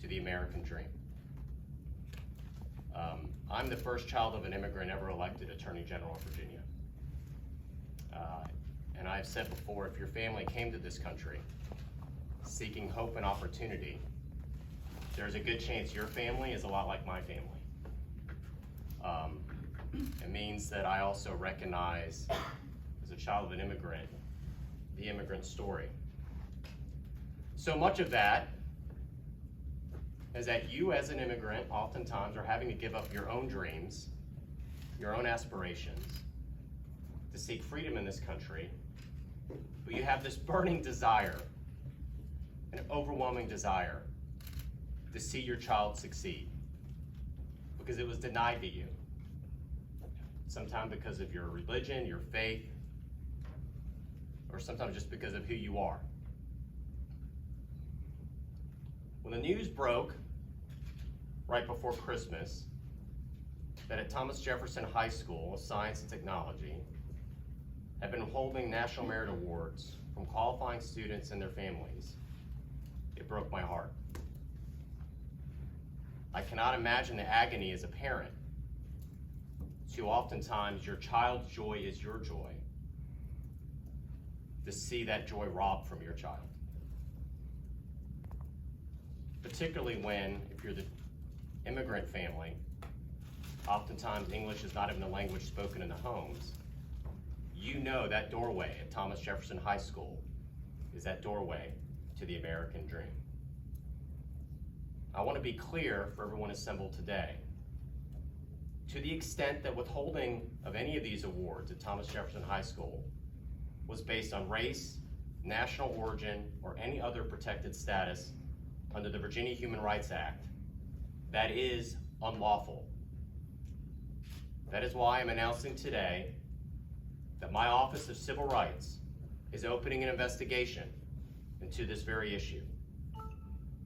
to the American dream. I'm the first child of an immigrant ever elected Attorney General of Virginia. And I've said before, if your family came to this country seeking hope and opportunity, there's a good chance your family is a lot like my family. It means that I also recognize, as a child of an immigrant, the immigrant story. So much of that is that you as an immigrant oftentimes are having to give up your own dreams, your own aspirations, to seek freedom in this country, but you have this burning desire, an overwhelming desire to see your child succeed because it was denied to you. Sometimes because of your religion, your faith, or sometimes just because of who you are. When the news broke right before Christmas that at Thomas Jefferson High School of Science and Technology had been holding National Merit Awards from qualifying students and their families, it broke my heart. I cannot imagine the agony as a parent to oftentimes your child's joy is your joy, to see that joy robbed from your child. Particularly when, if you're the immigrant family, oftentimes English is not even the language spoken in the homes. You know that doorway at Thomas Jefferson High School is that doorway to the American dream. I want to be clear for everyone assembled today. To the extent that withholding of any of these awards at Thomas Jefferson High School was based on race, national origin, or any other protected status under the Virginia Human Rights Act, that is unlawful. That is why I'm announcing today that my Office of Civil Rights is opening an investigation into this very issue.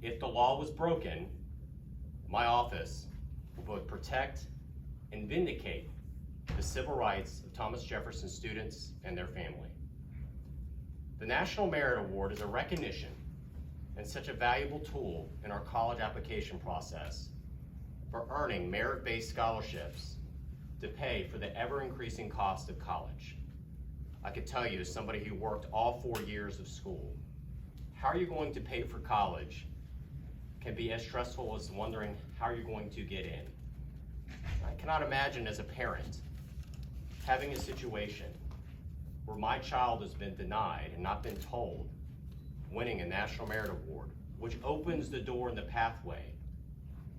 If the law was broken, my office will both protect and vindicate the civil rights of Thomas Jefferson students and their family. The National Merit Award is a recognition and such a valuable tool in our college application process for earning merit-based scholarships to pay for the ever-increasing cost of college. I could tell you, as somebody who worked all 4 years of school, how are you going to pay for college can be as stressful as wondering how you're going to get in. I cannot imagine as a parent having a situation where my child has been denied and not been told winning a National Merit Award, which opens the door and the pathway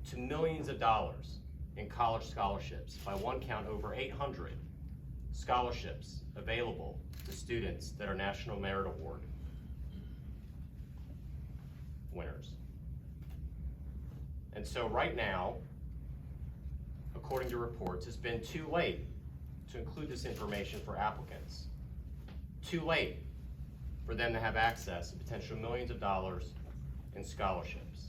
to millions of dollars in college scholarships. By one count, over 800 scholarships available to students that are National Merit Award winners. And so right now, according to reports, it's been too late to include this information for applicants. Too late for them to have access to potential millions of dollars in scholarships.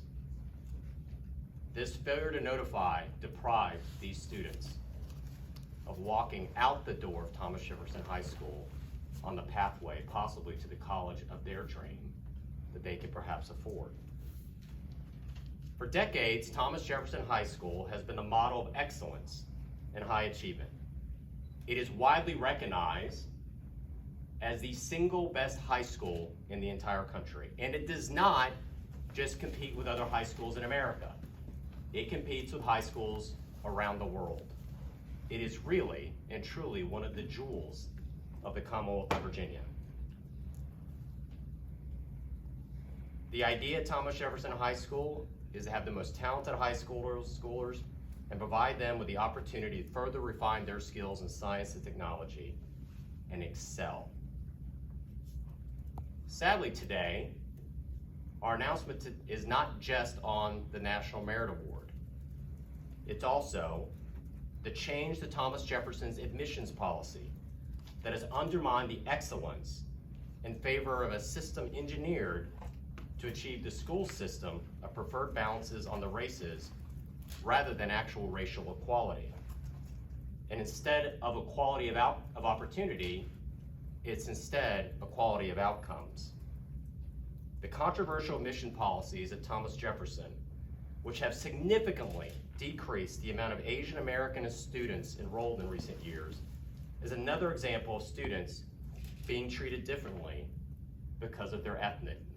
This failure to notify deprived these students of walking out the door of Thomas Jefferson High School on the pathway possibly to the college of their dream that they could perhaps afford. For decades, Thomas Jefferson High School has been a model of excellence and high achievement. It is widely recognized as the single best high school in the entire country. And it does not just compete with other high schools in America. It competes with high schools around the world. It is really and truly one of the jewels of the Commonwealth of Virginia. The idea at Thomas Jefferson High School is to have the most talented high schoolers and provide them with the opportunity to further refine their skills in science and technology and excel. Sadly today, our announcement is not just on the National Merit Award. It's also the change to Thomas Jefferson's admissions policy that has undermined the excellence in favor of a system engineered to achieve the school system of preferred balances on the races rather than actual racial equality. And instead of equality of opportunity, it's instead equality of outcomes. The controversial admission policies at Thomas Jefferson which have significantly decreased the amount of Asian American students enrolled in recent years, is another example of students being treated differently because of their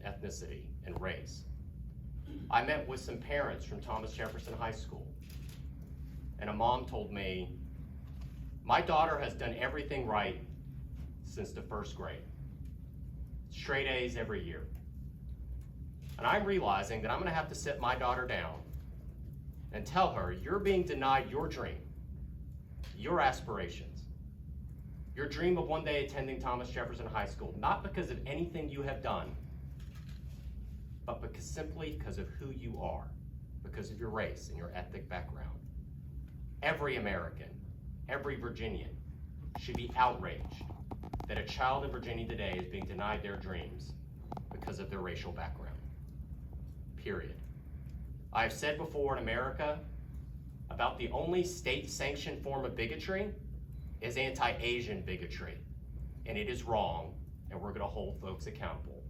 ethnicity and race. I met with some parents from Thomas Jefferson High School, and a mom told me, "My daughter has done everything right since the first grade. Straight A's every year." And I'm realizing that I'm gonna have to sit my daughter down and tell her, you're being denied your dream, your aspirations, your dream of one day attending Thomas Jefferson High School, not because of anything you have done, but simply because of who you are, because of your race and your ethnic background. Every American, every Virginian should be outraged that a child in Virginia today is being denied their dreams because of their racial background. Period. I have said before, in America, about the only state-sanctioned form of bigotry is anti-Asian bigotry, and it is wrong, and we're gonna hold folks accountable.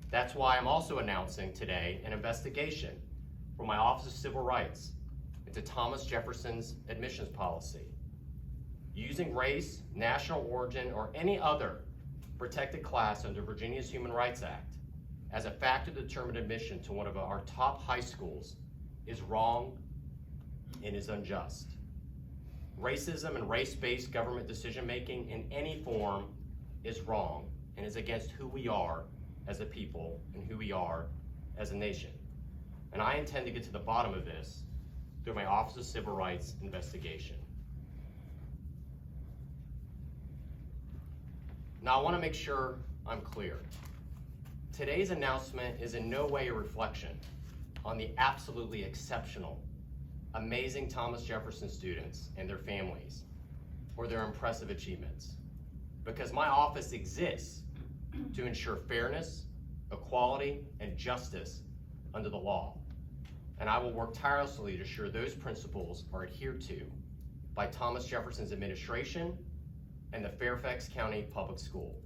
That's why I'm also announcing today an investigation from my Office of Civil Rights into Thomas Jefferson's admissions policy, using race, national origin, or any other protected class under Virginia's Human Rights Act as a factor to determine admission to one of our top high schools is wrong and is unjust. Racism and race-based government decision-making in any form is wrong and is against who we are as a people and who we are as a nation. And I intend to get to the bottom of this through my Office of Civil Rights investigation. Now, I want to make sure I'm clear. Today's announcement is in no way a reflection on the absolutely exceptional, amazing Thomas Jefferson students and their families or their impressive achievements, because my office exists to ensure fairness, equality, and justice under the law. And I will work tirelessly to ensure those principles are adhered to by Thomas Jefferson's administration and the Fairfax County Public School.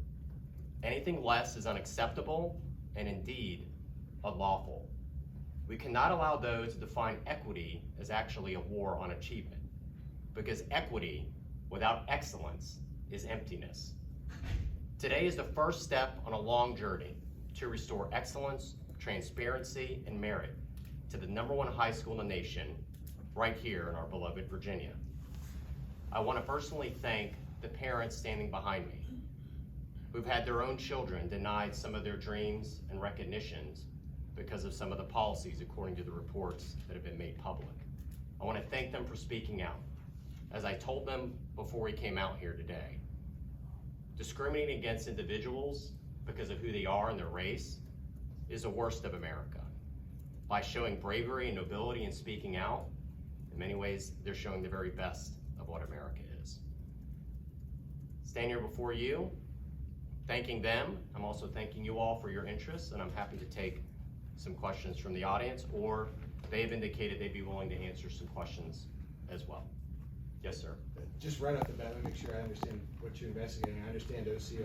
Anything less is unacceptable and indeed unlawful. We cannot allow those to define equity as actually a war on achievement, because equity without excellence is emptiness. Today is the first step on a long journey to restore excellence, transparency, and merit to the #1 high school in the nation, right here in our beloved Virginia. I want to personally thank the parents standing behind me, who've had their own children denied some of their dreams and recognitions because of some of the policies according to the reports that have been made public. I want to thank them for speaking out. As I told them before we came out here today, discriminating against individuals because of who they are and their race is the worst of America. By showing bravery and nobility and speaking out, in many ways, they're showing the very best of what America is. Stand here before you, thanking them. I'm also thanking you all for your interest, and I'm happy to take some questions from the audience, or they've indicated they'd be willing to answer some questions as well. Yes, sir. Just right off the bat, let me make sure I understand what you're investigating. I understand OCO